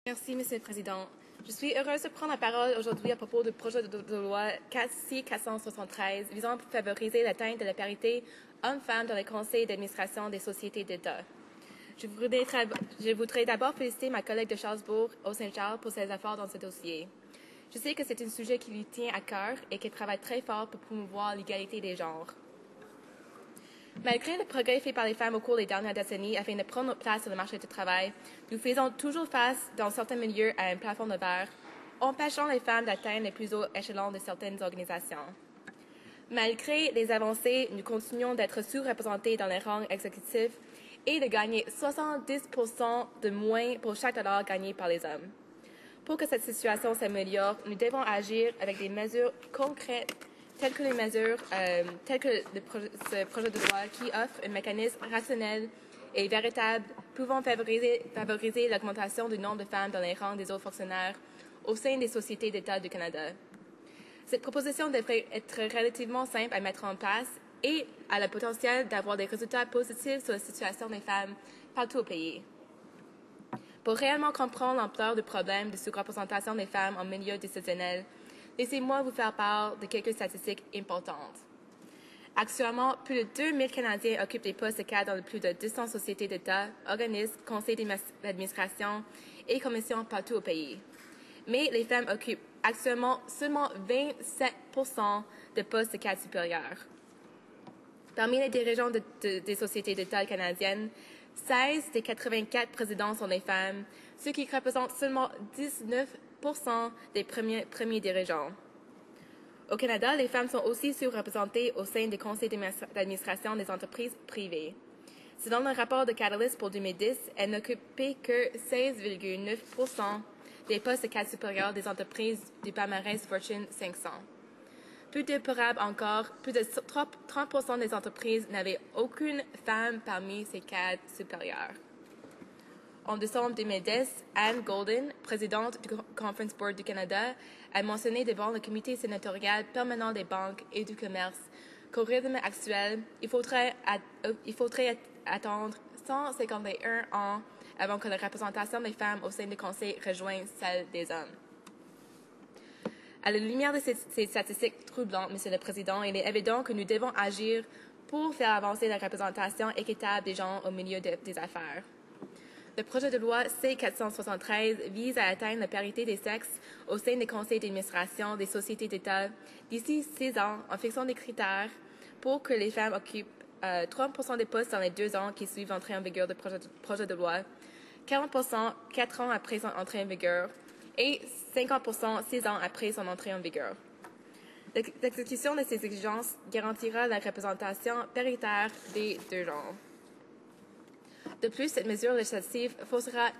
Merci, Monsieur le Président. Je suis heureuse de prendre la parole aujourd'hui à propos du projet de loi C-473 visant à favoriser l'atteinte de la parité hommes-femmes dans les conseils d'administration des sociétés d'État. Je voudrais d'abord féliciter ma collègue de Charlesbourg, au Saint-Charles, pour ses efforts dans ce dossier. Je sais que c'est un sujet qui lui tient à cœur et qu'elle travaille très fort pour promouvoir l'égalité des genres. Malgré le progrès fait par les femmes au cours des dernières décennies afin de prendre notre place sur le marché du travail, nous faisons toujours face, dans certains milieux, à un plafond de verre, empêchant les femmes d'atteindre les plus hauts échelons de certaines organisations. Malgré les avancées, nous continuons d'être sous-représentés dans les rangs exécutifs et de gagner 70% de moins pour chaque dollar gagné par les hommes. Pour que cette situation s'améliore, nous devons agir avec des mesures concrètes telles que ce projet de loi qui offre un mécanisme rationnel et véritable pouvant favoriser l'augmentation du nombre de femmes dans les rangs des hauts fonctionnaires au sein des sociétés d'État du Canada. Cette proposition devrait être relativement simple à mettre en place et a le potentiel d'avoir des résultats positifs sur la situation des femmes partout au pays. Pour réellement comprendre l'ampleur du problème de sous-représentation des femmes en milieu décisionnel, laissez-moi vous faire part de quelques statistiques importantes. Actuellement, plus de 2000 Canadiens occupent des postes de cadre dans plus de 200 sociétés d'État, organismes, conseils d'administration et commissions partout au pays. Mais les femmes occupent actuellement seulement 27% de postes de cadre supérieurs. Parmi les dirigeants des sociétés d'État canadiennes, 16 des 84 présidents sont des femmes, ce qui représente seulement 19% des premiers dirigeants. Au Canada, les femmes sont aussi surreprésentées au sein des conseils d'administration des entreprises privées. Selon le rapport de Catalyst pour 2010, elles n'occupaient que 16,9% des postes de cadre supérieur des entreprises du palmarès Fortune 500. Plus déplorable encore, plus de 30% des entreprises n'avaient aucune femme parmi ces cadres supérieurs. En décembre 2010, Anne Golden, présidente du Conference Board du Canada, a mentionné devant le comité sénatorial permanent des banques et du commerce qu'au rythme actuel, il faudrait attendre 151 ans avant que la représentation des femmes au sein du conseil rejoigne celle des hommes. À la lumière de ces statistiques troublantes, Monsieur le Président, il est évident que nous devons agir pour faire avancer la représentation équitable des gens au milieu des affaires. Le projet de loi C-473 vise à atteindre la parité des sexes au sein des conseils d'administration des sociétés d'État d'ici 6 ans en fixant des critères pour que les femmes occupent 30% des postes dans les 2 ans qui suivent l'entrée en vigueur du projet de loi, 40% 4 ans après son entrée en vigueur et 50% 6 ans après son entrée en vigueur. L'exécution de ces exigences garantira la représentation paritaire des 2 genres. De plus, cette mesure législative forcera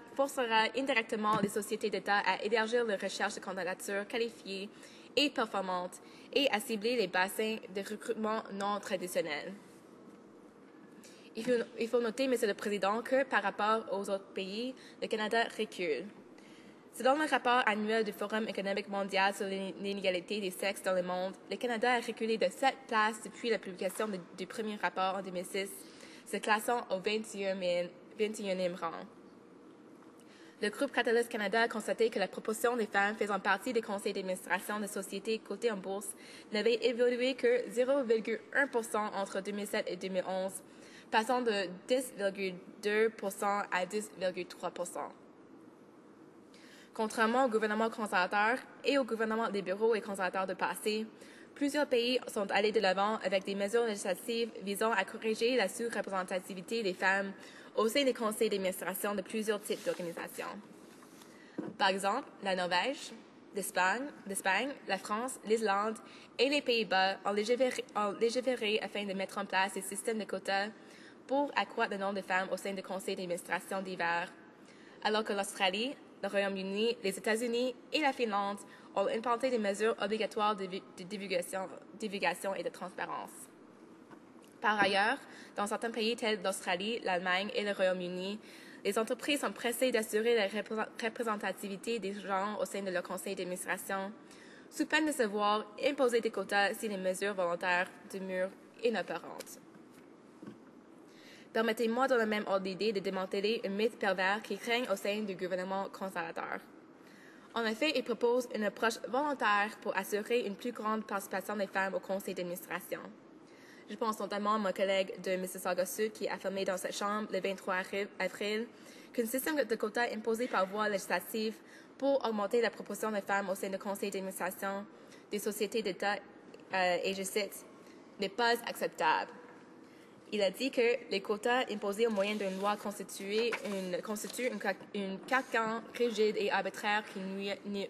indirectement les sociétés d'État à élargir leur recherche de candidatures qualifiées et performantes et à cibler les bassins de recrutement non traditionnels. Il faut noter, Monsieur le Président, que par rapport aux autres pays, le Canada recule. Selon le rapport annuel du Forum économique mondial sur l'inégalité des sexes dans le monde, le Canada a reculé de 7 places depuis la publication du premier rapport en 2006, se classant au 21e rang. Le groupe Catalyst Canada a constaté que la proportion des femmes faisant partie des conseils d'administration de sociétés cotées en bourse n'avait évolué que 0,1% entre 2007 et 2011, passant de 10,2% à 10,3%. Contrairement au gouvernement conservateur et au gouvernement libéraux et conservateurs de passé, plusieurs pays sont allés de l'avant avec des mesures législatives visant à corriger la sous-représentativité des femmes au sein des conseils d'administration de plusieurs types d'organisations. Par exemple, la Norvège, l'Espagne, la France, l'Islande et les Pays-Bas ont légiféré afin de mettre en place des systèmes de quotas pour accroître le nombre de femmes au sein des conseils d'administration divers, alors que l'Australie, le Royaume-Uni, les États-Unis et la Finlande ont implanté des mesures obligatoires de divulgation et de transparence. Par ailleurs, dans certains pays tels l'Australie, l'Allemagne et le Royaume-Uni, les entreprises sont pressées d'assurer la représentativité des genres au sein de leur conseil d'administration, sous peine de se voir imposer des quotas si les mesures volontaires demeurent inopérantes. Permettez-moi dans le même ordre d'idée de démanteler un mythe pervers qui règne au sein du gouvernement conservateur. En effet, il propose une approche volontaire pour assurer une plus grande participation des femmes au conseil d'administration. Je pense notamment à mon collègue de Mississauga Sud qui a affirmé dans cette chambre le 23 avril qu'un système de quotas imposé par voie législative pour augmenter la proportion des femmes au sein du conseil d'administration des sociétés d'État, et je cite, n'est pas acceptable. Il a dit que les quotas imposés au moyen d'une loi constituent une carcan rigide et arbitraire qui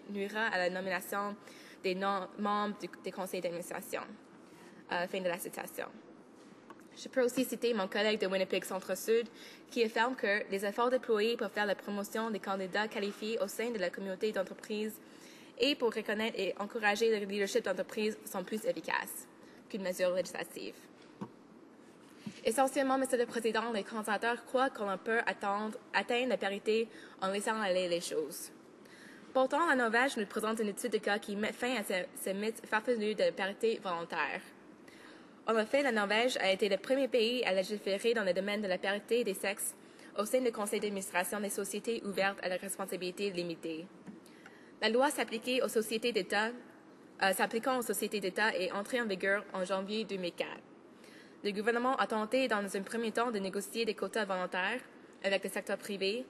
nuira à la nomination des membres des conseils d'administration. Fin de la citation. Je peux aussi citer mon collègue de Winnipeg Centre-Sud qui affirme que les efforts déployés pour faire la promotion des candidats qualifiés au sein de la communauté d'entreprise et pour reconnaître et encourager le leadership d'entreprise sont plus efficaces qu'une mesure législative. Essentiellement, Monsieur le Président, les conservateurs croient qu'on peut atteindre la parité en laissant aller les choses. Pourtant, la Norvège nous présente une étude de cas qui met fin à ce mythe farfelu de parité volontaire. En effet, la Norvège a été le premier pays à légiférer dans le domaine de la parité des sexes au sein du conseil d'administration des sociétés ouvertes à la responsabilité limitée. La loi s'appliquant aux sociétés d'État est entrée en vigueur en janvier 2004. Le gouvernement a tenté dans un premier temps de négocier des quotas volontaires avec le secteur privé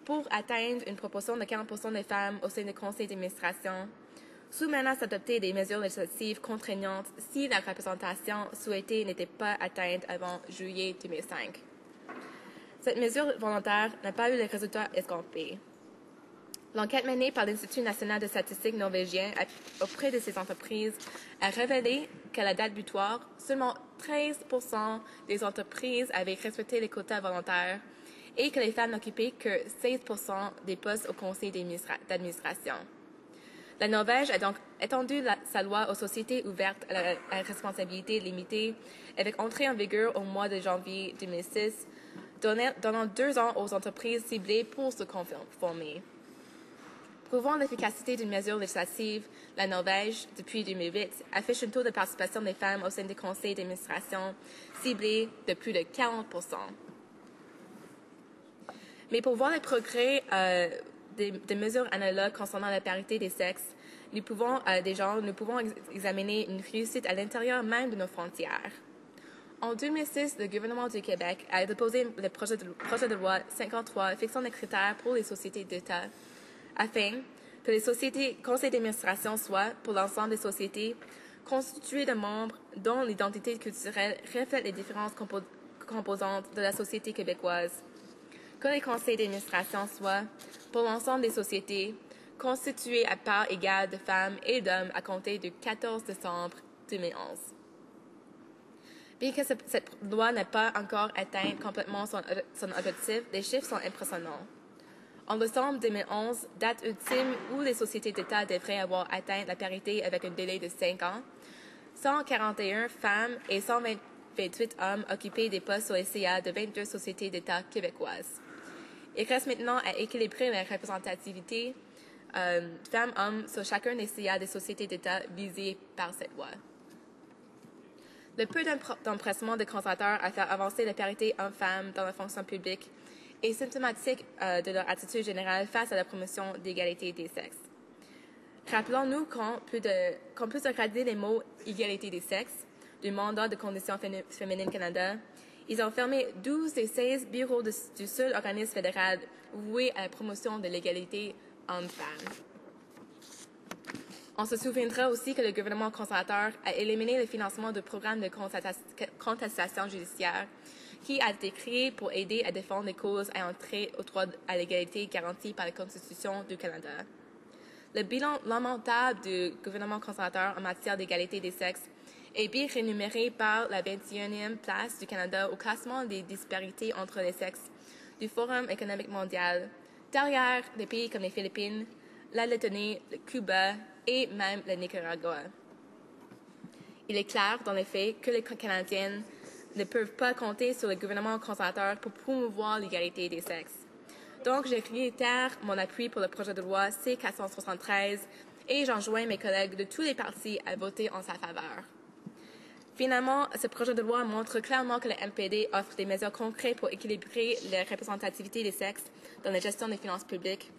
pour atteindre une proportion de 40% des femmes au sein du conseil d'administration, sous menace d'adopter des mesures législatives contraignantes si la représentation souhaitée n'était pas atteinte avant juillet 2005. Cette mesure volontaire n'a pas eu les résultats escomptés. L'enquête menée par l'Institut national de statistique norvégien auprès de ces entreprises a révélé qu'à la date butoir, seulement 13% des entreprises avaient respecté les quotas volontaires et que les femmes n'occupaient que 16% des postes au conseil d'administration. La Norvège a donc étendu sa loi aux sociétés ouvertes à la responsabilité limitée avec entrée en vigueur au mois de janvier 2006, donnant 2 ans aux entreprises ciblées pour se conformer. Prouvant l'efficacité d'une mesure législative, la Norvège, depuis 2008, affiche un taux de participation des femmes au sein des conseils d'administration ciblé de plus de 40%. Mais pour voir les progrès des mesures analogues concernant la parité des sexes, nous pouvons examiner une réussite à l'intérieur même de nos frontières. En 2006, le gouvernement du Québec a déposé le projet de loi 53 fixant des critères pour les sociétés d'État afin que les conseils d'administration soient, pour l'ensemble des sociétés, constitués de membres dont l'identité culturelle reflète les différentes composantes de la société québécoise. Que les conseils d'administration soient, pour l'ensemble des sociétés, constitués à part égale de femmes et d'hommes à compter du 14 décembre 2011. Bien que cette loi n'ait pas encore atteint complètement son objectif, les chiffres sont impressionnants. En décembre 2011, date ultime où les sociétés d'État devraient avoir atteint la parité avec un délai de 5 ans, 141 femmes et 128 hommes occupaient des postes sur les CA de 22 sociétés d'État québécoises. Il reste maintenant à équilibrer la représentativité femmes-hommes sur chacun des CA des sociétés d'État visées par cette loi. Le peu d'empressement des conservateurs à faire avancer la parité hommes-femmes dans la fonction publique est symptomatique de leur attitude générale face à la promotion d'égalité des sexes. Rappelons-nous qu'en plus de regarder les mots « égalité des sexes » du mandat de conditions féminines Canada, ils ont fermé 12 des 16 bureaux du seul organisme fédéral voué à la promotion de l'égalité hommes-femmes. On se souviendra aussi que le gouvernement conservateur a éliminé le financement du programme de contestation judiciaire qui a été créé pour aider à défendre les causes ayant trait au droit à l'égalité garanti par la Constitution du Canada. Le bilan lamentable du gouvernement conservateur en matière d'égalité des sexes est bien rémunéré par la 21e place du Canada au classement des disparités entre les sexes du Forum économique mondial, derrière des pays comme les Philippines, la Lettonie, le Cuba et même le Nicaragua. Il est clair, dans les faits, que les Canadiennes ne peuvent pas compter sur le gouvernement conservateur pour promouvoir l'égalité des sexes. Donc, je réitère mon appui pour le projet de loi C-473 et j'enjoins mes collègues de tous les partis à voter en sa faveur. Finalement, ce projet de loi montre clairement que le NPD offre des mesures concrètes pour équilibrer la représentativité des sexes dans la gestion des finances publiques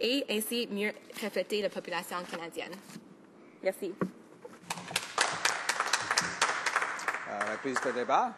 et ainsi mieux refléter la population canadienne. Merci. La prise de débat.